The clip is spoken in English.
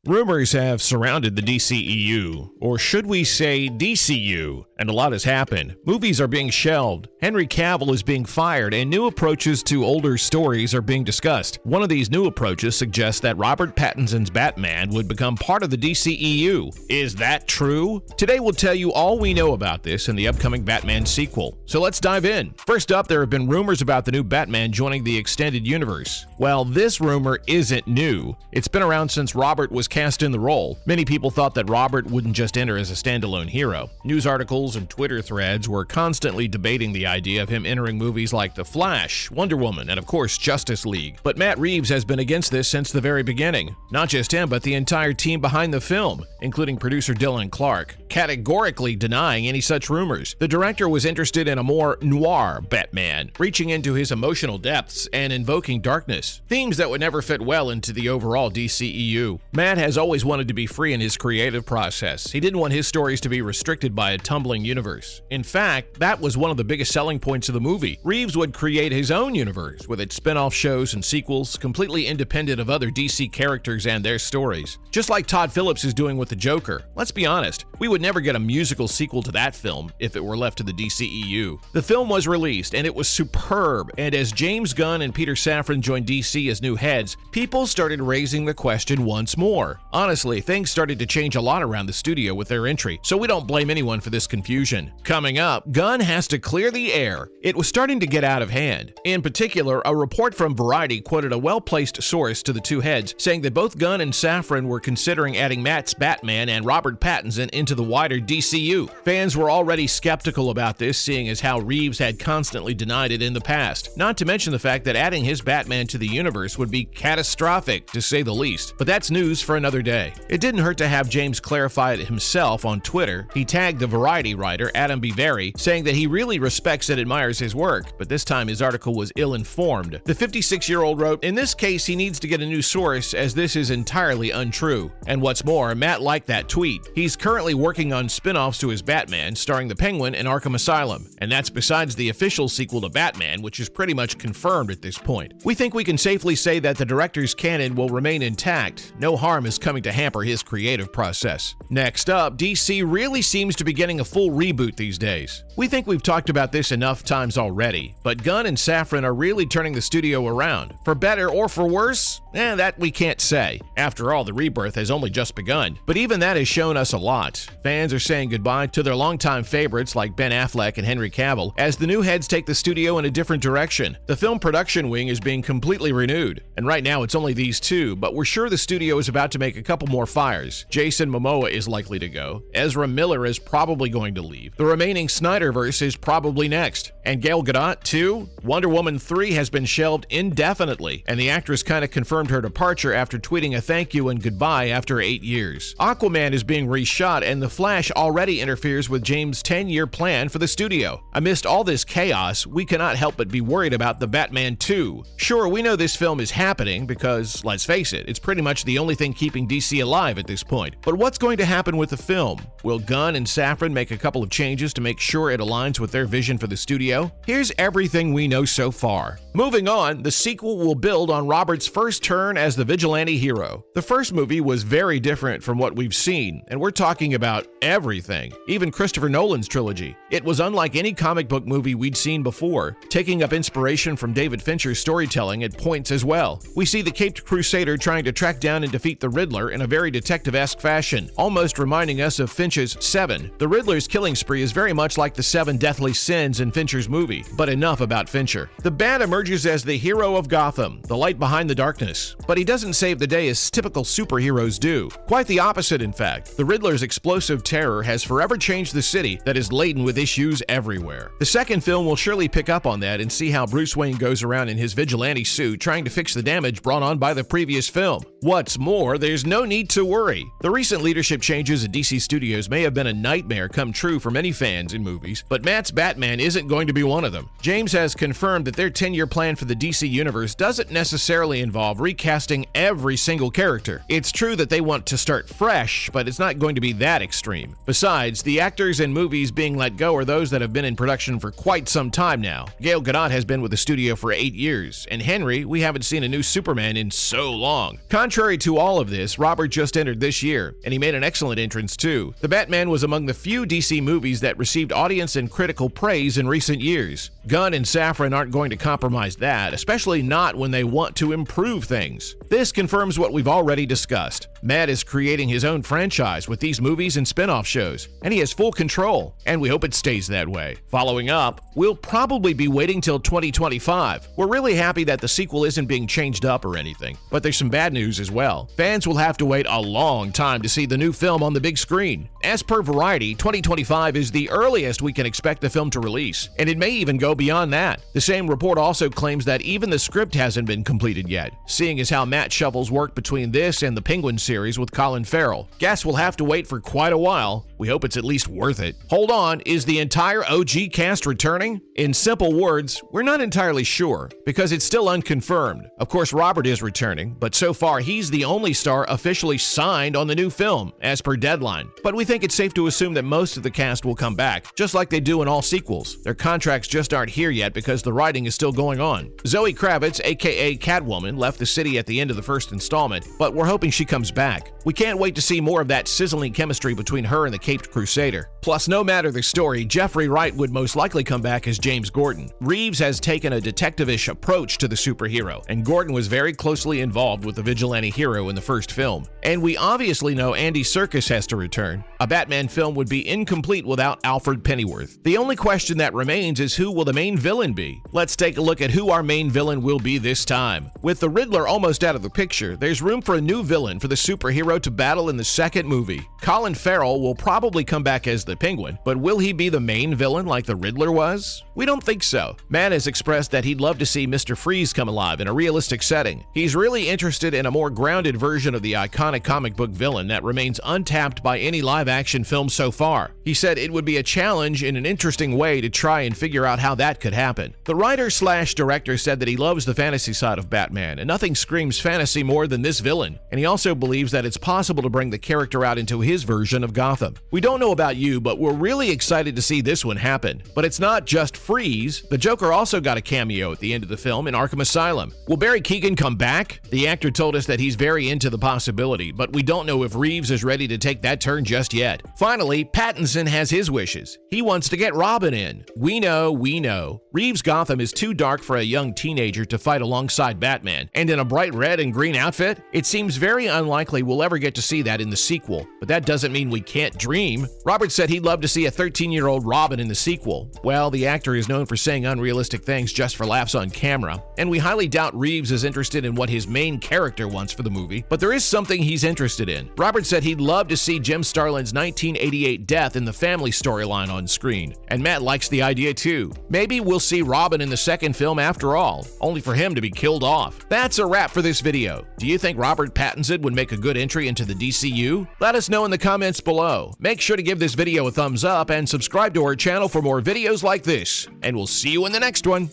Rumors have surrounded the DCEU, or should we say DCU, and a lot has happened. Movies are being shelved, Henry Cavill is being fired, and new approaches to older stories are being discussed. One of these new approaches suggests that Robert Pattinson's Batman would become part of the DCEU. Is that true? Today we'll tell you all we know about this in the upcoming Batman sequel. So let's dive in. First up, there have been rumors about the new Batman joining the extended universe. Well, this rumor isn't new. It's been around since Robert was cast in the role. Many people thought that Robert wouldn't just enter as a standalone hero. News articles and Twitter threads were constantly debating the idea of him entering movies like The Flash, Wonder Woman, and of course Justice League. But Matt Reeves has been against this since the very beginning. Not just him, but the entire team behind the film, including producer Dylan Clark, categorically denying any such rumors. The director was interested in a more noir Batman, reaching into his emotional depths and invoking darkness, themes that would never fit well into the overall DCEU. Matt has always wanted to be free in his creative process. He didn't want his stories to be restricted by a tumbling universe. In fact, that was one of the biggest selling points of the movie. Reeves would create his own universe with its spin-off shows and sequels, completely independent of other DC characters and their stories. Just like Todd Phillips is doing with the Joker. Let's be honest, we would never get a musical sequel to that film if it were left to the DCEU. The film was released and it was superb, and as James Gunn and Peter Safran joined DC as new heads, people started raising the question once more. Honestly, things started to change a lot around the studio with their entry, so we don't blame anyone for this confusion. Coming up, Gunn has to clear the air. It was starting to get out of hand. In particular, a report from Variety quoted a well-placed source to the two heads, saying that both Gunn and Safran were considering adding Matt's Batman and Robert Pattinson into the wider DCU. Fans were already skeptical about this, seeing as how Reeves had constantly denied it in the past. Not to mention the fact that adding his Batman to the universe would be catastrophic, to say the least. But that's news for another day. It didn't hurt to have James clarify it himself on Twitter. He tagged the Variety writer Adam Biveri, saying that he really respects and admires his work, but this time his article was ill-informed. The 56-year-old wrote, "In this case, he needs to get a new source, as this is entirely untrue." And what's more, Matt liked that tweet. He's currently working on spin-offs to his Batman, starring the Penguin and Arkham Asylum, and that's besides the official sequel to Batman, which is pretty much confirmed at this point. We think we can safely say that the director's canon will remain intact. No harm is coming to hamper his creative process. Next up, DC really seems to be getting a full reboot these days. We think we've talked about this enough times already, but Gunn and Safran are really turning the studio around. For better or for worse? That we can't say. After all, the rebirth has only just begun. But even that has shown us a lot. Fans are saying goodbye to their longtime favorites like Ben Affleck and Henry Cavill as the new heads take the studio in a different direction. The film production wing is being completely renewed, and right now it's only these two, but we're sure the studio is about to make a couple more fires. Jason Momoa is likely to go. Ezra Miller is probably going to leave. The remaining Snyderverse is probably next. And Gal Gadot, too? Wonder Woman 3 has been shelved indefinitely, and the actress kind of confirmed her departure after tweeting a thank you and goodbye after 8 years. Aquaman is being reshot, and The Flash already interferes with James' 10-year plan for the studio. Amidst all this chaos, we cannot help but be worried about the Batman 2. Sure, we know this film is happening because, let's face it, it's pretty much the only thing keeping DC alive at this point. But what's going to happen with the film? Will Gunn and Safran make a couple of changes to make sure it aligns with their vision for the studio? Here's everything we know so far. Moving on, the sequel will build on Robert's first turn as the vigilante hero. The first movie was very different from what we've seen, and we're talking about everything, even Christopher Nolan's trilogy. It was unlike any comic book movie we'd seen before, taking up inspiration from David Fincher's storytelling at points as well. We see the Caped Crusader trying to track down and defeat the Riddler in a very detective-esque fashion, almost reminding us of Finch's Seven. The Riddler's killing spree is very much like the Seven Deathly Sins in Fincher's movie, but enough about Fincher. The Bat emerges as the hero of Gotham, the light behind the darkness, but he doesn't save the day as typical superheroes do. Quite the opposite, in fact. The Riddler's explosive terror has forever changed the city that is laden with issues everywhere. The second film will surely pick up on that and see how Bruce Wayne goes around in his vigilante suit trying to fix the damage brought on by the previous film. What's more, there's no need to worry. The recent leadership changes at DC Studios may have been a nightmare come true for many fans in movies, but Matt's Batman isn't going to be one of them. James has confirmed that their 10-year plan for the DC Universe doesn't necessarily involve recasting every single character. It's true that they want to start fresh, but it's not going to be that extreme. Besides, the actors and movies being let go are those that have been in production for quite some time now. Gal Gadot has been with the studio for 8 years, and Henry, we haven't seen a new Superman in so long. Contrary to all of this, Robert just entered this year, and he made an excellent entrance too. The Batman was among the few DC movies that received audience and critical praise in recent years. Gunn and Safran aren't going to compromise that, especially not when they want to improve things. This confirms what we've already discussed. Matt is creating his own franchise with these movies and spin-off shows, and he has full control, and we hope it stays that way. Following up, we'll probably be waiting till 2025. We're really happy that the sequel isn't being changed up or anything, but there's some bad news as well. Fans will have to wait a long time to see the new film on the big screen. As per Variety, 2025 is the earliest we can expect the film to release, and it may even go beyond that. The same report also claims that even the script hasn't been completed yet, seeing as how Matt shuffles work between this and the Penguin series with Colin Farrell. Guess we'll have to wait for quite a while. We hope it's at least worth it. Hold on, is the entire OG cast returning? In simple words, we're not entirely sure, because it's still unconfirmed. Of course, Robert is returning, but so far he's the only star officially signed on the new film, as per Deadline. But we think it's safe to assume that most of the cast will come back, just like they do in all sequels. Their contracts just aren't here yet because the writing is still going on. Zoe Kravitz, aka Catwoman, left the city at the end of the first installment, but we're hoping she comes back. We can't wait to see more of that sizzling chemistry between her and the Caped Crusader. Plus, no matter the story, Jeffrey Wright would most likely come back as James Gordon. Reeves has taken a detective-ish approach to the superhero, and Gordon was very closely involved with the vigilante hero in the first film. And we obviously know Andy Serkis has to return. A Batman film would be incomplete without Alfred Pennyworth. The only question that remains is who will the main villain be? Let's take a look at who our main villain will be this time. With the Riddler almost out of the picture, there's room for a new villain for the superhero to battle in the second movie. Colin Farrell will probably come back as the Penguin, but will he be the main villain like the Riddler was? We don't think so. Matt has expressed that he'd love to see Mr. Freeze come alive in a realistic setting. He's really interested in a more grounded version of the iconic comic book villain that remains untapped by any live-action film so far. He said it would be a challenge in an interesting way to try and figure out how that could happen. The writer/director said that he loves the fantasy side of Batman, and nothing screams fantasy more than this villain. And he also believes that it's possible to bring the character out into his version of Gotham. We don't know about you, but we're really excited to see this one happen. But it's not just Freeze. The Joker also got a cameo at the end of the film in Arkham Asylum. Will Barry Keoghan come back? The actor told us that he's very into the possibility, but we don't know if Reeves is ready to take that turn just yet. Finally, Pattinson has his wishes. He wants to get Robin in. We know. Reeves' Gotham is too dark for a young teenager to fight alongside Batman, and in a bright red and green outfit? It seems very unlikely we'll ever get to see that in the sequel, but that doesn't mean we can't dream. Robert said he'd love to see a 13-year-old Robin in the sequel. Well, the actor is known for saying unrealistic things just for laughs on camera, and we highly doubt Reeves is interested in what his main character wants for the movie, but there is something he's interested in. Robert said he'd love to see Jim Starlin's 1988 death in the family storyline on screen, and Matt likes the idea too. Maybe we'll see Robin in the second film after all, only for him to be killed off. That's a wrap for this video. Do you think Robert Pattinson would make a good entry into the DCU? Let us know in the comments below. Make sure to give this video a thumbs up and subscribe to our channel for more videos like this, and we'll see you in the next one.